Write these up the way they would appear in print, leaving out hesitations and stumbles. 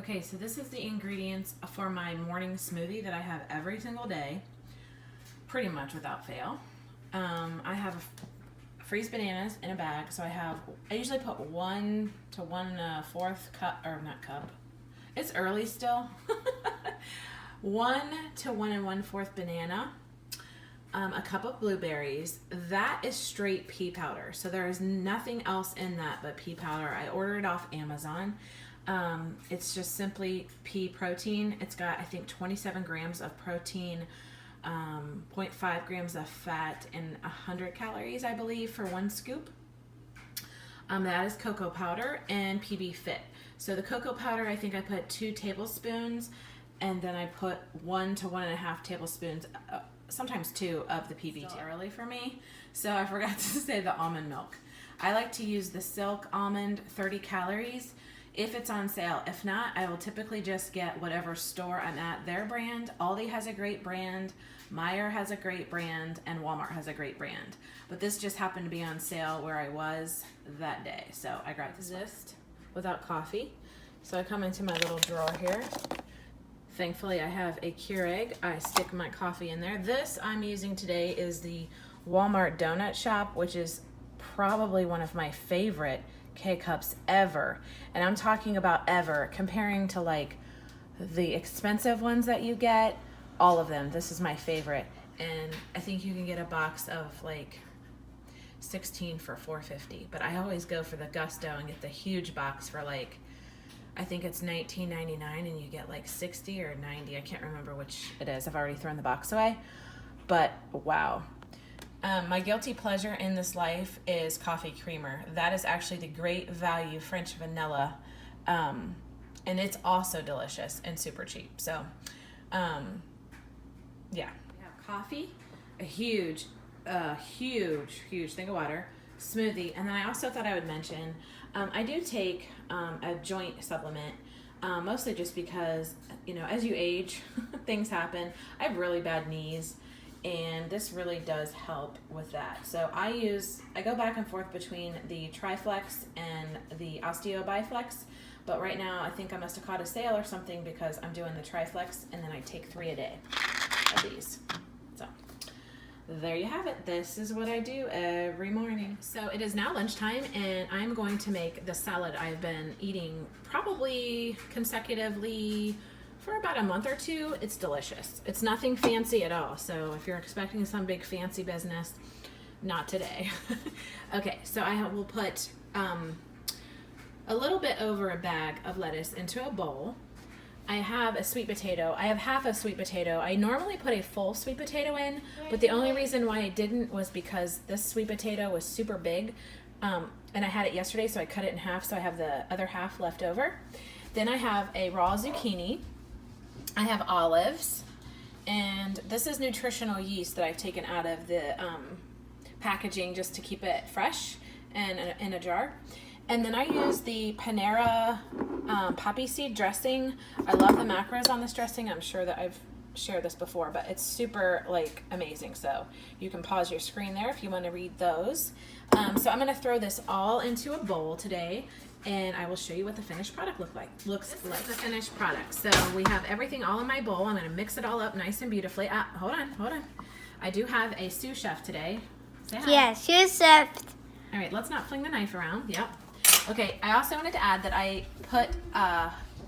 Okay, so this is the ingredients for my morning smoothie that I have every single day, pretty much without fail. I have freeze bananas in a bag, so I usually put 1 to 1/4 cup, or not cup. It's early still. 1 to 1 1/4 banana. A cup of blueberries. That is straight pea powder. So there is nothing else in that but pea powder. I ordered it off Amazon. It's just simply pea protein. It's got, I think, 27 grams of protein, 0.5 grams of fat, and 100 calories, I believe, for 1 scoop. That is cocoa powder and PB Fit. So the cocoa powder, I think I put 2 tablespoons, and then I put 1 to 1.5 tablespoons, sometimes 2 of the PB. Still early for me, so I forgot to say the almond milk. I like to use the Silk Almond, 30 calories, if it's on sale. If not, I will typically just get whatever store I'm at, their brand. Aldi has a great brand, Meijer has a great brand, and Walmart has a great brand. But this just happened to be on sale where I was that day, so I grabbed this without coffee. So I come into my little drawer here. Thankfully, I have a Keurig. I stick my coffee in there. This I'm using today is the Walmart Donut Shop, which is probably one of my favorite K-Cups ever. And I'm talking about ever, comparing to like the expensive ones that you get, all of them. This is my favorite. And I think you can get a box of like 16 for $4.50. But I always go for the Gusto and get the huge box for like, I think it's $19.99, and you get like 60 or 90. I can't remember which it is. I've already thrown the box away. But wow. My guilty pleasure in this life is coffee creamer. That is actually the Great Value French vanilla. And it's also delicious and super cheap. So, yeah. We have coffee, a huge thing of water, smoothie, and then I also thought I would mention, I do take a joint supplement, mostly just because, you know, as you age, things happen. I have really bad knees, and this really does help with that. So I go back and forth between the Triflex and the Osteo Biflex, but right now I think I must have caught a sale or something because I'm doing the Triflex, and then I take 3 a day of these. So there you have it. This is what I do every morning. So it is now lunchtime, and I'm going to make the salad I've been eating probably consecutively for about a month or 2. It's delicious. It's nothing fancy at all. So if you're expecting some big fancy business, not today. Okay, so I will put a little bit over a bag of lettuce into a bowl. I have a sweet potato. I have half a sweet potato. I normally put a full sweet potato in, but the only reason why I didn't was because this sweet potato was super big, and I had it yesterday, so I cut it in half, so I have the other half left over. Then I have a raw zucchini. I have olives, and this is nutritional yeast that I've taken out of the packaging just to keep it fresh and in a jar. And then I use the Panera poppy seed dressing. I love the macros on this dressing. I'm sure that I've shared this before, but it's super like amazing. So you can pause your screen there if you want to read those. So I'm going to throw this all into a bowl today, and I will show you what the finished product looks like. This is the finished product. So we have everything all in my bowl. I'm going to mix it all up nice and beautifully. Hold on. I do have a sous chef today. Say hi. Yeah, sous chef. All right, let's not fling the knife around. Yep. Okay, I also wanted to add that I put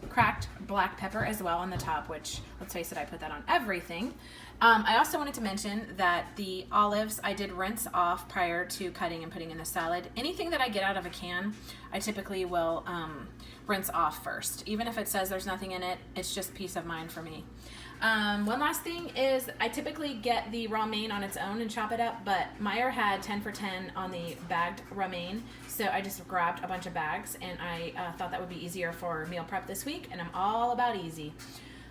cracked black pepper as well on the top, which, let's face it, I put that on everything. I also wanted to mention that the olives I did rinse off prior to cutting and putting in the salad. Anything that I get out of a can, I typically will rinse off first. Even if it says there's nothing in it, it's just peace of mind for me. One last thing is I typically get the romaine on its own and chop it up, but Meijer had 10 for 10 on the bagged romaine, so I just grabbed a bunch of bags, and I thought that would be easier for meal prep this week, and I'm all about easy.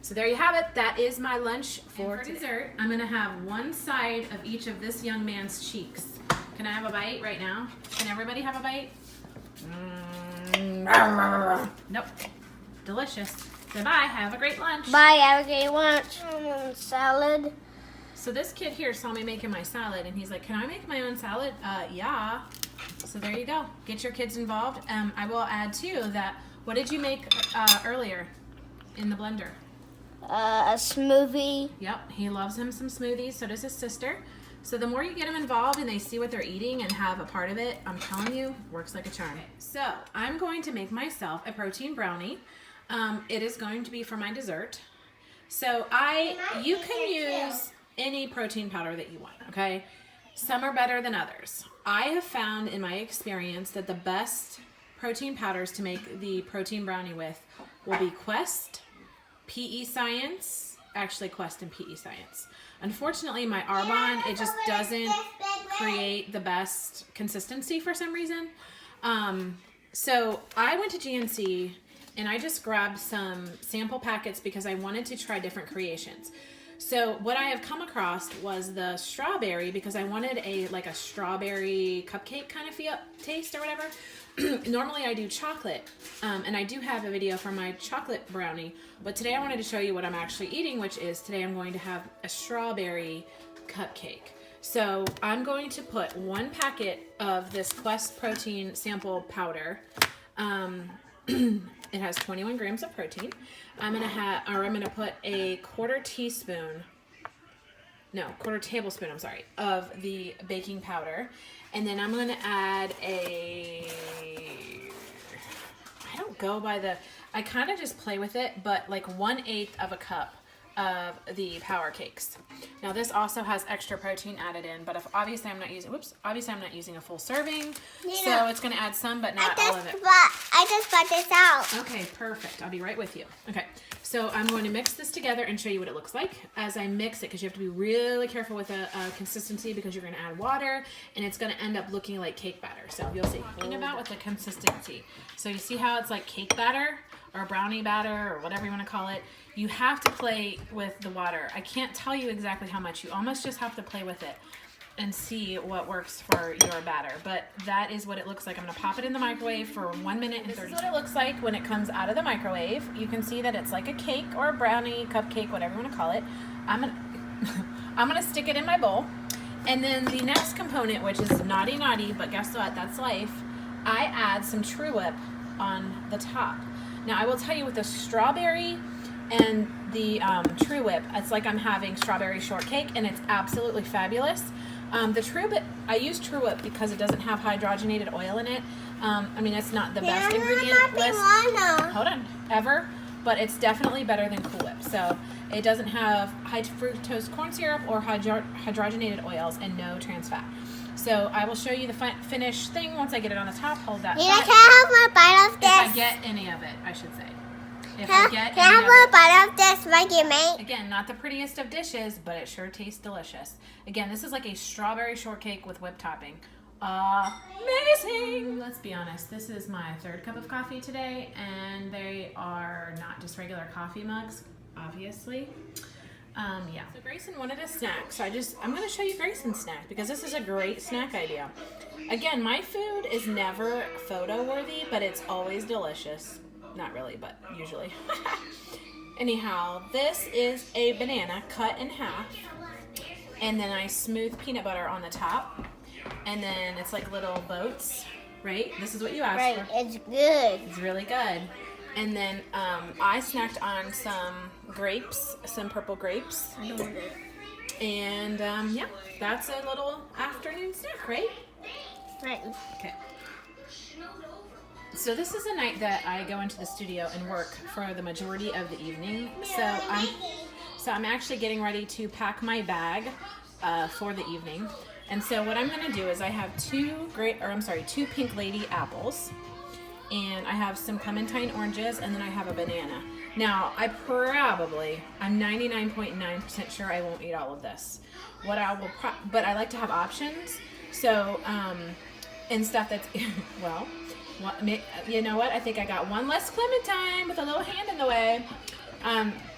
So there you have it. That is my lunch for dessert. I'm going to have one side of each of this young man's cheeks. Can I have a bite right now? Can everybody have a bite? Nope. Delicious. Goodbye. Have a great lunch. Bye, have a great lunch. Salad. So this kid here saw me making my salad, and he's like, can I make my own salad? Yeah. So there you go. Get your kids involved. I will add, too, that what did you make earlier? in the blender? A smoothie. Yep, he loves him some smoothies. So does his sister. So the more you get them involved and they see what they're eating and have a part of it, I'm telling you, works like a charm. So I'm going to make myself a protein brownie. It is going to be for my dessert. So you can use any protein powder that you want, okay? Some are better than others. I have found in my experience that the best protein powders to make the protein brownie with will be Quest, PE Science, actually Quest and PE Science. Unfortunately, my Arbonne, it just doesn't create the best consistency for some reason. So I went to GNC and I just grabbed some sample packets because I wanted to try different creations. So what I have come across was the strawberry because I wanted a strawberry cupcake kind of taste or whatever. Normally I do chocolate, and I do have a video for my chocolate brownie, but today I wanted to show you what I'm actually eating, which is today I'm going to have a strawberry cupcake. So I'm going to put 1 packet of this Quest protein sample powder. It has 21 grams of protein. I'm gonna put a quarter tablespoon, I'm sorry, of the baking powder. And then I'm gonna add I don't go by I kind of just play with it, but like 1/8 of a cup of the Power Cakes. Now this also has extra protein added in, but obviously I'm not using a full serving, so it's going to add some, but not all of it. I just bought this out. Okay, perfect. I'll be right with you. Okay, so I'm going to mix this together and show you what it looks like as I mix it, because you have to be really careful with the consistency because you're going to add water, and it's going to end up looking like cake batter. So you'll see. Think about with the consistency. So you see how it's like cake batter or brownie batter or whatever you want to call it. You have to play with the water. I can't tell you exactly how much. You almost just have to play with it and see what works for your batter. But that is what it looks like. I'm going to pop it in the microwave for 1 minute and 30 seconds. This is what it looks like when it comes out of the microwave. You can see that it's like a cake or a brownie, cupcake, whatever you want to call it. I'm gonna stick it in my bowl. And then the next component, which is naughty, but guess what? That's life. I add some True Whip on the top. Now, I will tell you with the strawberry and the True Whip, it's like I'm having strawberry shortcake, and it's absolutely fabulous. The True Whip, I use True Whip because it doesn't have hydrogenated oil in it. I mean, it's not the best ingredient list. Hold on, ever, but it's definitely better than Cool Whip. So it doesn't have high fructose corn syrup or hydrogenated oils and no trans fat. So I will show you the finished thing once I get it on the top. Hold that. Can I have a bite of this? If I get any of it, I should say. Can I have a bite of this, Mikey Mate? Again, not the prettiest of dishes, but it sure tastes delicious. Again, this is like a strawberry shortcake with whipped topping. Amazing! Let's be honest, this is my 3rd cup of coffee today, and they are not just regular coffee mugs, obviously. Yeah. So Grayson wanted a snack, so I'm going to show you Grayson's snack because this is a great snack idea. Again, my food is never photo worthy, but it's always delicious. Not really, but usually. Anyhow, this is a banana cut in half, and then I smooth peanut butter on the top, and then it's like little boats, right? This is what you asked for. It's good. It's really good. And then I snacked on some grapes, some purple grapes. And yeah, that's a little afternoon snack, right? Right. Okay. So this is a night that I go into the studio and work for the majority of the evening. So I'm actually getting ready to pack my bag for the evening. And so what I'm going to do is I have 2 Pink Lady apples. And I have some clementine oranges, and then I have a banana. Now, I'm 99.9% sure I won't eat all of this. But I like to have options. So, and stuff that's, well, you know what? I think I got one less clementine with a little hand in the way.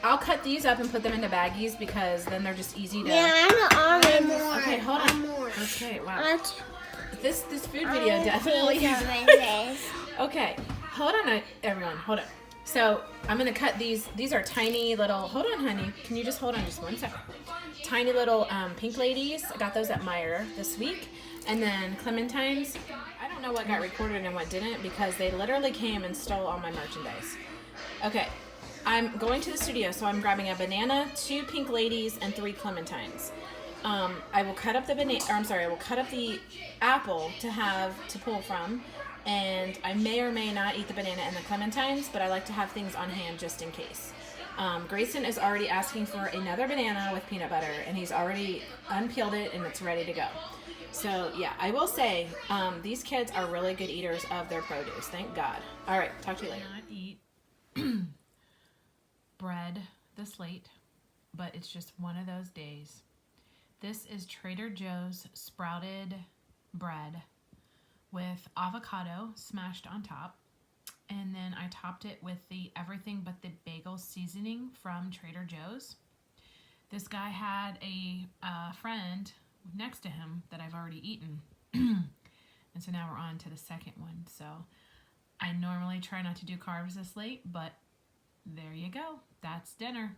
I'll cut these up and put them into baggies because then they're just easy to. Yeah, I don't want Okay, hold on. Okay, wow. This food video definitely. Okay, hold on, everyone. Hold on. So I'm gonna cut these. These are tiny little. Hold on, honey. Can you just hold on just 1 second? Tiny little pink ladies. I got those at Meijer this week. And then clementines. I don't know what got recorded and what didn't because they literally came and stole all my merchandise. Okay. I'm going to the studio, so I'm grabbing a banana, 2 pink ladies, and 3 clementines. I will cut up the I will cut up the apple to pull from, and I may or may not eat the banana and the clementines, but I like to have things on hand just in case. Grayson is already asking for another banana with peanut butter, and he's already unpeeled it and it's ready to go. So yeah, I will say these kids are really good eaters of their produce. Thank God. All right, talk to you later. Not eat bread this late, but it's just one of those days. This is Trader Joe's sprouted bread with avocado smashed on top, and then I topped it with the everything but the bagel seasoning from Trader Joe's. This guy had a friend next to him that I've already eaten, and so now we're on to the second one. So I normally try not to do carbs this late, but there you go. That's dinner.